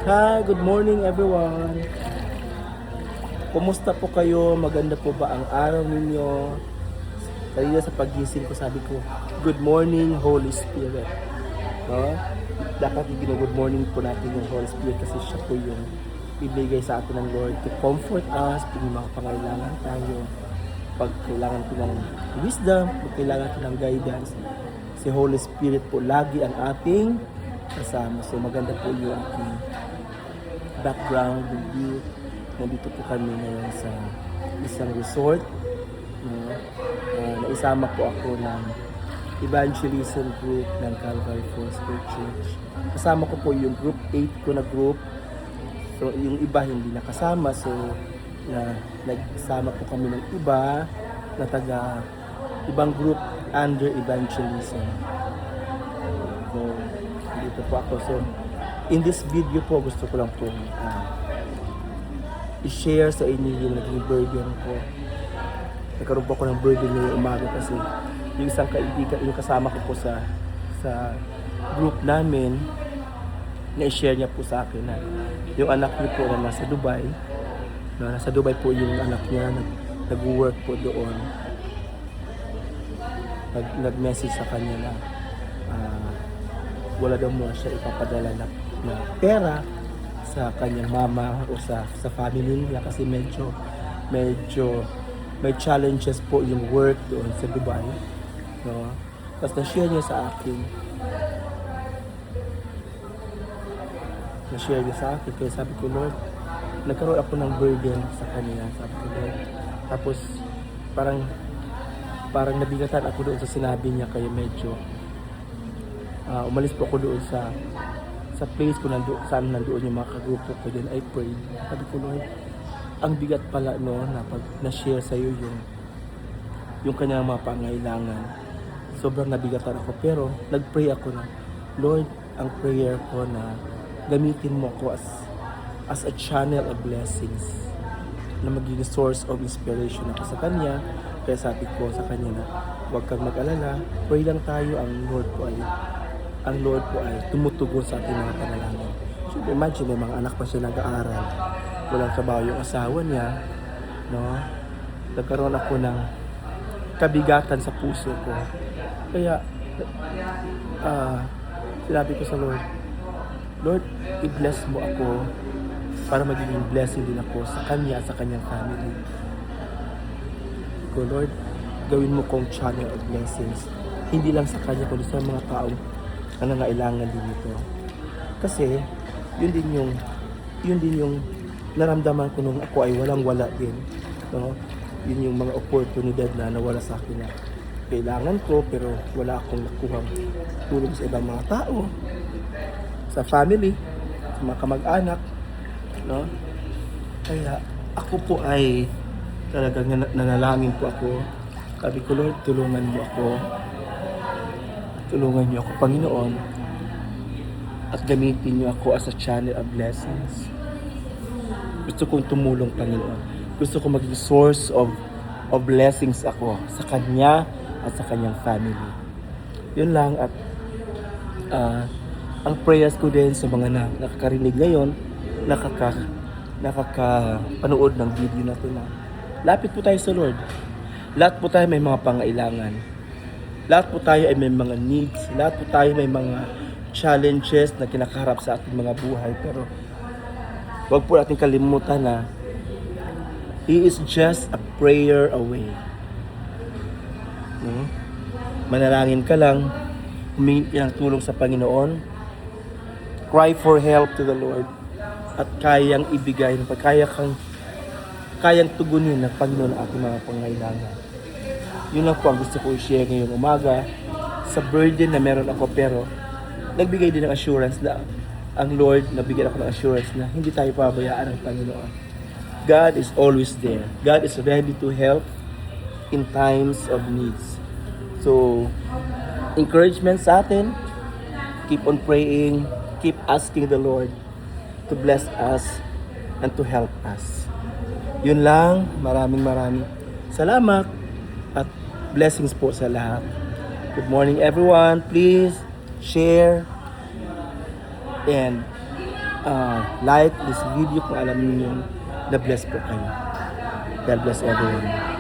Hi, good morning everyone. Kumusta po kayo? Maganda po ba ang araw ninyo? Kanina sa pagising ko sabi ko, good morning Holy Spirit. No? Dapat good morning po natin yung Holy Spirit kasi siya po yung ibigay sa atin ng Lord to comfort us pag may mga pangailangan tayo. Pag kailangan ko ng wisdom, pag kailangan ko ng guidance, si Holy Spirit po lagi ang ating kasama. So maganda po yung ating background review. Nandito po kami ngayon sa isang resort. No? Naisama po ako ng evangelism group ng Calvary Foursquare Church. Kasama ko po yung group 8 ko na group. So yung iba hindi nakasama. So nagsama po kami ng iba na taga ibang group under evangelism. So dito po ako. So in this video po gusto ko lang po i-share sa inyo yung naging burden ko. Nagkaroon po ako ng burden ngayong umaga kasi yung isang kaibigan, yung kasama ko po sa group namin, na-share niya po sa akin na yung anak niya po na nasa Dubai, nasa Dubai po yung anak niya, nag-work po doon. Nag-message sa kanya na wala daw mo siya ipapadala na pera sa kanyang mama o sa family nila kasi medyo may challenges po yung work doon sa Dubai, no? Tapos na-share niya sa akin kaya sabi ko, Lord, nagkaroon ako ng burden sa kanya, sabi ko, Lord. Tapos parang nabigatan ako doon sa sinabi niya kaya medyo umalis po ako doon sa place ko saan nandoon yung mga kagrupo ko din. I prayed. Sabi ko, Lord, ang bigat pala no na pag na-share sa iyo yung kanyang mga pangailangan. Sobrang nabigatan ako pero nag-pray ako na, Lord, ang prayer ko na gamitin mo ako as a channel of blessings, na maging source of inspiration ako sa kanya. Kaya sabi ko sa kanya na huwag kang mag-alala, pray lang tayo, ang Lord po ay tumutugon sa ating mga panalangin. So imagine, may mga anak pa siya nag-aaral, walang trabaho yung asawa niya, no? Nagkaroon ako ng kabigatan sa puso ko. Kaya sinabi ko sa Lord, Lord, i-bless mo ako para magiging blessing din ako sa kanya at sa kanyang family. Ko, Lord, gawin mo kong channel of blessings, hindi lang sa kanya kundi sa mga taong ang nangailangan din ito. Kasi yun din yung naramdaman ko nung ako ay walang-wala din, no? Yun yung mga oportunidad na nawala sa akin na kailangan ko pero wala akong nakuhang tulong sa ibang mga tao, sa family, sa mga kamag-anak, no? Kaya ako po ay talagang nanalangin po ako. Sabi ko, Lord, tulungan niyo ako, Panginoon, at gamitin niyo ako as a channel of blessings. Gusto kong tumulong, Panginoon. Gusto kong maging source of blessings ako sa Kanya at sa Kanyang family. Yun lang. At ang prayers ko din sa mga nakakarinig ngayon, nakakapanood ng video na ito na lapit po tayo sa Lord. Lahat po tayo may mga pangailangan. Lahat po tayo ay may mga needs. Lahat po tayo may mga challenges na kinakaharap sa ating mga buhay. Pero huwag po natin kalimutan na He is just a prayer away. Manalangin ka lang, humingi ng tulong sa Panginoon, cry for help to the Lord, at kayang ibigay, kayang tugunin ng Panginoon ang ating mga pangailangan. Yun lang po ang gusto ko i-share ngayong umaga sa burden na meron ako, pero nagbigay din ng assurance na ang Lord, nabigyan ako ng assurance na hindi tayo pabayaan ng Panginoon. God is always there. God is ready to help in times of needs. So, encouragement sa atin, keep on praying, keep asking the Lord to bless us and to help us. Yun lang, maraming salamat at blessings po sa lahat. Good morning everyone. Please share and like this video kung alam niyo na bless po kayo. God bless everyone.